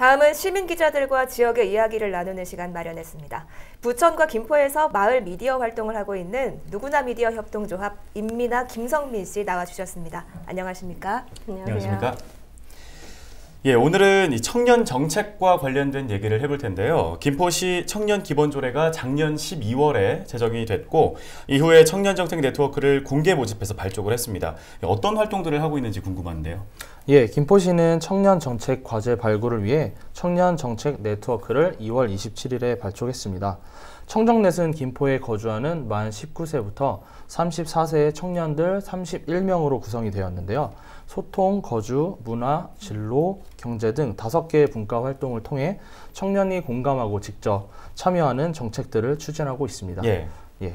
다음은 시민 기자들과 지역의 이야기를 나누는 시간 마련했습니다. 부천과 김포에서 마을 미디어 활동을 하고 있는 누구나 미디어 협동조합 임미나 김성민 씨 나와주셨습니다. 안녕하십니까? 안녕하십니까? 예, 오늘은 이 청년 정책과 관련된 얘기를 해볼 텐데요. 김포시 청년 기본조례가 작년 12월에 제정이 됐고 이후에 청년 정책 네트워크를 공개 모집해서 발족을 했습니다. 어떤 활동들을 하고 있는지 궁금한데요. 예, 김포시는 청년 정책 과제 발굴을 위해 청년 정책 네트워크를 2월 27일에 발족했습니다. 청정넷은 김포에 거주하는 만 19세부터 34세의 청년들 31명으로 구성이 되었는데요. 소통, 거주, 문화, 진로, 경제 등 5개의 분과 활동을 통해 청년이 공감하고 직접 참여하는 정책들을 추진하고 있습니다. 예,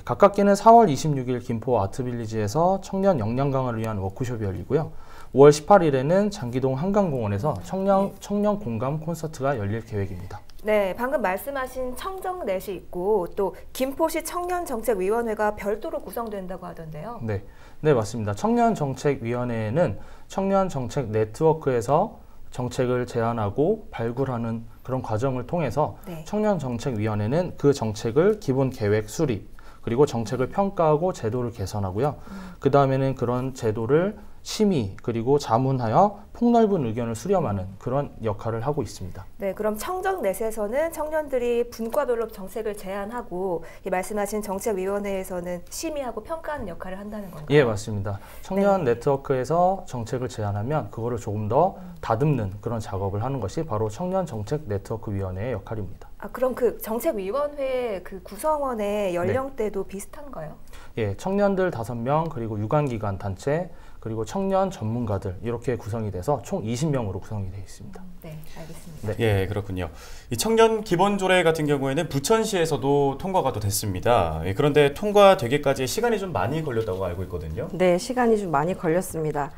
가깝게는 4월 26일 김포 아트빌리지에서 청년 역량 강화를 위한 워크숍이 열리고요. 5월 18일에는 장기동 한강공원에서 청년 공감 콘서트가 열릴 계획입니다. 네, 방금 말씀하신 청정넷이 있고 또 김포시 청년정책위원회가 별도로 구성된다고 하던데요. 네, 맞습니다. 청년정책위원회는 청년정책 네트워크에서 정책을 제안하고 발굴하는 그런 과정을 통해서 청년정책위원회는 그 정책을 기본 계획 수립, 그리고 정책을 평가하고 제도를 개선하고요. 그 다음에는 그런 제도를 심의 그리고 자문하여 폭넓은 의견을 수렴하는 그런 역할을 하고 있습니다. 네, 그럼 청정넷에서는 청년들이 분과별로 정책을 제안하고 말씀하신 정책위원회에서는 심의하고 평가하는 역할을 한다는 건가요? 예, 맞습니다. 청년 네트워크에서 정책을 제안하면 그거를 조금 더 다듬는 그런 작업을 하는 것이 바로 청년정책네트워크위원회의 역할입니다. 아, 그럼 그 정책위원회 그 구성원의 연령대도 비슷한가요? 예, 청년들 5명 그리고 유관기관 단체 그리고 청년 전문가들 이렇게 구성이 돼서 총 20명으로 구성이 되어 있습니다. 네, 알겠습니다. 예, 그렇군요. 이 청년 기본조례 같은 경우에는 부천시에서도 통과가 또 됐습니다. 그런데 통과되기까지 시간이 좀 많이 걸렸다고 알고 있거든요. 네, 시간이 좀 많이 걸렸습니다.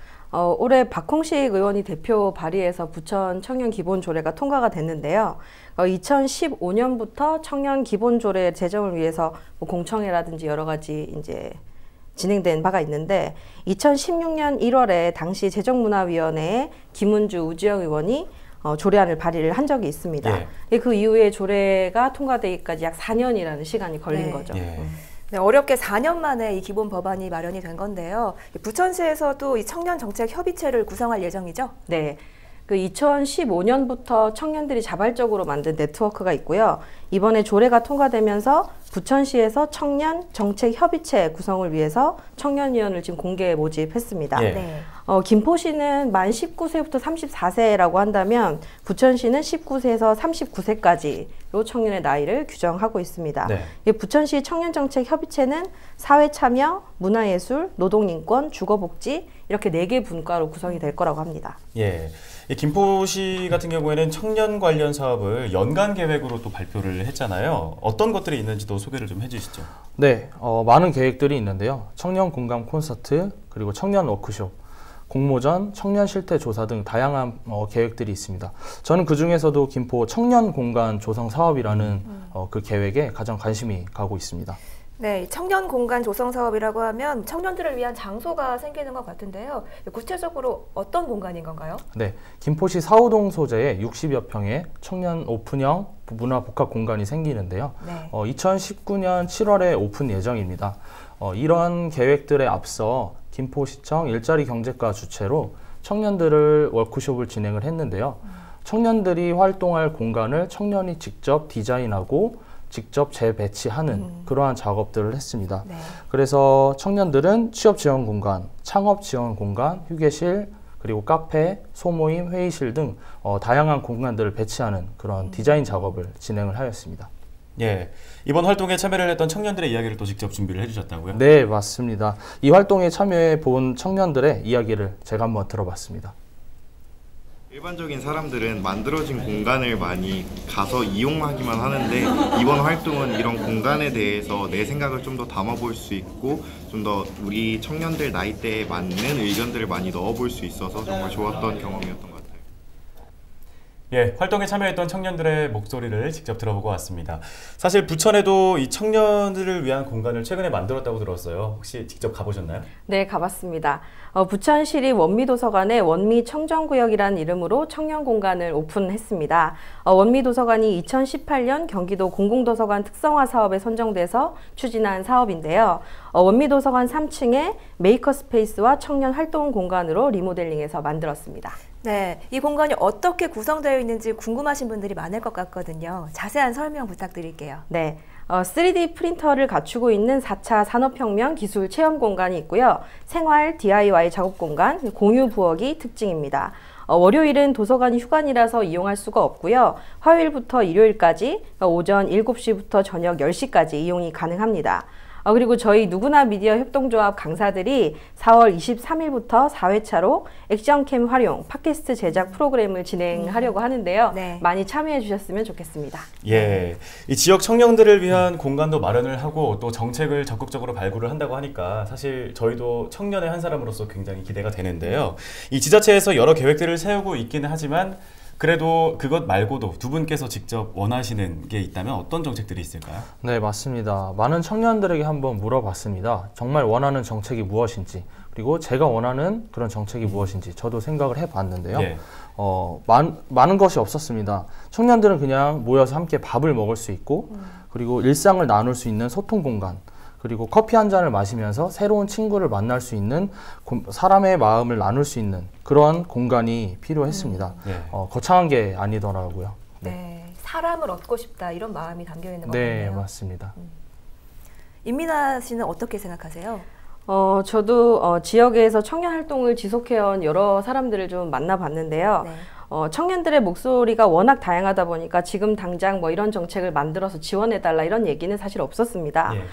올해 박홍식 의원이 대표 발의해서 부천 청년 기본조례가 통과가 됐는데요. 2015년부터 청년 기본조례 제정을 위해서 공청회라든지 여러 가지 이제 진행된 바가 있는데 2016년 1월에 당시 재정문화위원회에 김은주 우주영 의원이 조례안을 발의를 한 적이 있습니다. 그 이후에 조례가 통과되기까지 약 4년이라는 시간이 걸린 거죠. 네, 어렵게 4년 만에 이 기본 법안이 마련이 된 건데요. 부천시에서도 이 청년 정책 협의체를 구성할 예정이죠? 네. 그 2015년부터 청년들이 자발적으로 만든 네트워크가 있고요. 이번에 조례가 통과되면서 부천시에서 청년 정책 협의체 구성을 위해서 청년위원을 지금 공개 모집했습니다. 김포시는 만 19세부터 34세라고 한다면 부천시는 19세에서 39세까지로 청년의 나이를 규정하고 있습니다. 부천시 청년정책협의체는 사회참여, 문화예술, 노동인권, 주거복지 이렇게 4개 분과로 구성이 될 거라고 합니다. 김포시 같은 경우에는 청년 관련 사업을 연간 계획으로 또 발표를 했잖아요. 어떤 것들이 있는지도 소개를 좀 해주시죠. 네, 많은 계획들이 있는데요. 청년 공감 콘서트, 그리고 청년 워크숍, 공모전, 청년 실태 조사 등 다양한 계획들이 있습니다. 저는 그 중에서도 김포 청년 공간 조성 사업이라는 그 계획에 가장 관심이 가고 있습니다. 네, 청년 공간 조성 사업이라고 하면 청년들을 위한 장소가 생기는 것 같은데요. 구체적으로 어떤 공간인 건가요? 네, 김포시 사우동 소재의 60여 평의 청년 오픈형 문화 복합 공간이 생기는데요. 2019년 7월에 오픈 예정입니다. 이런 계획들에 앞서 김포시청 일자리 경제과 주최로 청년들을 워크숍을 진행을 했는데요. 청년들이 활동할 공간을 청년이 직접 디자인하고 직접 재배치하는 그러한 작업들을 했습니다. 그래서 청년들은 취업 지원 공간, 창업 지원 공간, 휴게실, 그리고 카페, 소모임, 회의실 등 다양한 공간들을 배치하는 그런 디자인 작업을 진행을 하였습니다. 이번 활동에 참여를 했던 청년들의 이야기를 또 직접 준비를 해주셨다고요? 네, 맞습니다. 이 활동에 참여해 본 청년들의 이야기를 제가 한번 들어봤습니다. 일반적인 사람들은 만들어진 공간을 많이 가서 이용하기만 하는데 이번 활동은 이런 공간에 대해서 내 생각을 좀 더 담아볼 수 있고 좀 더 우리 청년들 나이대에 맞는 의견들을 많이 넣어볼 수 있어서 정말 좋았던 경험이었던 것 같아요. 예, 활동에 참여했던 청년들의 목소리를 직접 들어보고 왔습니다. 사실 부천에도 이 청년들을 위한 공간을 최근에 만들었다고 들었어요. 혹시 직접 가보셨나요? 네, 가봤습니다. 부천시립 원미도서관의 원미청정구역이라는 이름으로 청년 공간을 오픈했습니다. 원미도서관이 2018년 경기도 공공도서관 특성화 사업에 선정돼서 추진한 사업인데요. 원미도서관 3층에 메이커스페이스와 청년 활동 공간으로 리모델링해서 만들었습니다. 네, 이 공간이 어떻게 구성되어 있는지 궁금하신 분들이 많을 것 같거든요. 자세한 설명 부탁드릴게요. 네, 3D 프린터를 갖추고 있는 4차 산업혁명 기술 체험 공간이 있고요. 생활 DIY 작업 공간, 공유 부엌이 특징입니다. 월요일은 도서관이 휴관이라서 이용할 수가 없고요. 화요일부터 일요일까지 오전 7시부터 저녁 10시까지 이용이 가능합니다. 그리고 저희 누구나 미디어 협동조합 강사들이 4월 23일부터 4회차로 액션캠 활용, 팟캐스트 제작 프로그램을 진행하려고 하는데요. 네. 많이 참여해 주셨으면 좋겠습니다. 예, 이 지역 청년들을 위한 공간도 마련을 하고 또 정책을 적극적으로 발굴을 한다고 하니까 사실 저희도 청년의 한 사람으로서 굉장히 기대가 되는데요. 이 지자체에서 여러 계획들을 세우고 있기는 하지만 그래도 그것 말고도 두 분께서 직접 원하시는 게 있다면 어떤 정책들이 있을까요? 네, 맞습니다. 많은 청년들에게 한번 물어봤습니다. 정말 원하는 정책이 무엇인지, 그리고 제가 원하는 그런 정책이 무엇인지 저도 생각을 해봤는데요. 예. 많은 것이 없었습니다. 청년들은 그냥 모여서 함께 밥을 먹을 수 있고, 그리고 일상을 나눌 수 있는 소통 공간, 그리고 커피 한 잔을 마시면서 새로운 친구를 만날 수 있는, 사람의 마음을 나눌 수 있는 그런 공간이 필요했습니다. 네. 거창한 게 아니더라고요. 네, 사람을 얻고 싶다 이런 마음이 담겨 있는 것 네, 같네요. 맞습니다. 임민아 씨는 어떻게 생각하세요? 저도 지역에서 청년 활동을 지속해온 여러 사람들을 좀 만나봤는데요. 네. 청년들의 목소리가 워낙 다양하다 보니까 지금 당장 뭐 이런 정책을 만들어서 지원해달라 이런 얘기는 사실 없었습니다. 예.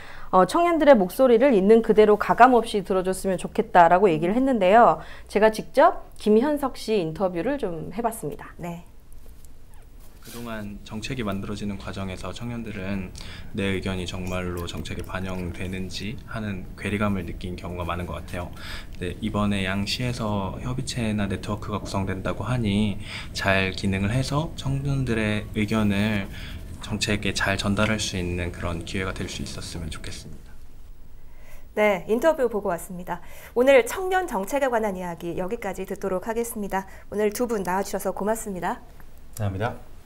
청년들의 목소리를 있는 그대로 가감없이 들어줬으면 좋겠다라고 얘기를 했는데요. 제가 직접 김현석 씨 인터뷰를 좀 해봤습니다. 네. 그동안 정책이 만들어지는 과정에서 청년들은 내 의견이 정말로 정책에 반영되는지 하는 괴리감을 느낀 경우가 많은 것 같아요. 근데 이번에 양시에서 협의체나 네트워크가 구성된다고 하니 잘 기능을 해서 청년들의 의견을 정책에 잘 전달할 수 있는 그런 기회가 될 수 있었으면 좋겠습니다. 네, 인터뷰 보고 왔습니다. 오늘 청년 정책에 관한 이야기 여기까지 듣도록 하겠습니다. 오늘 두 분 나와주셔서 고맙습니다. 감사합니다.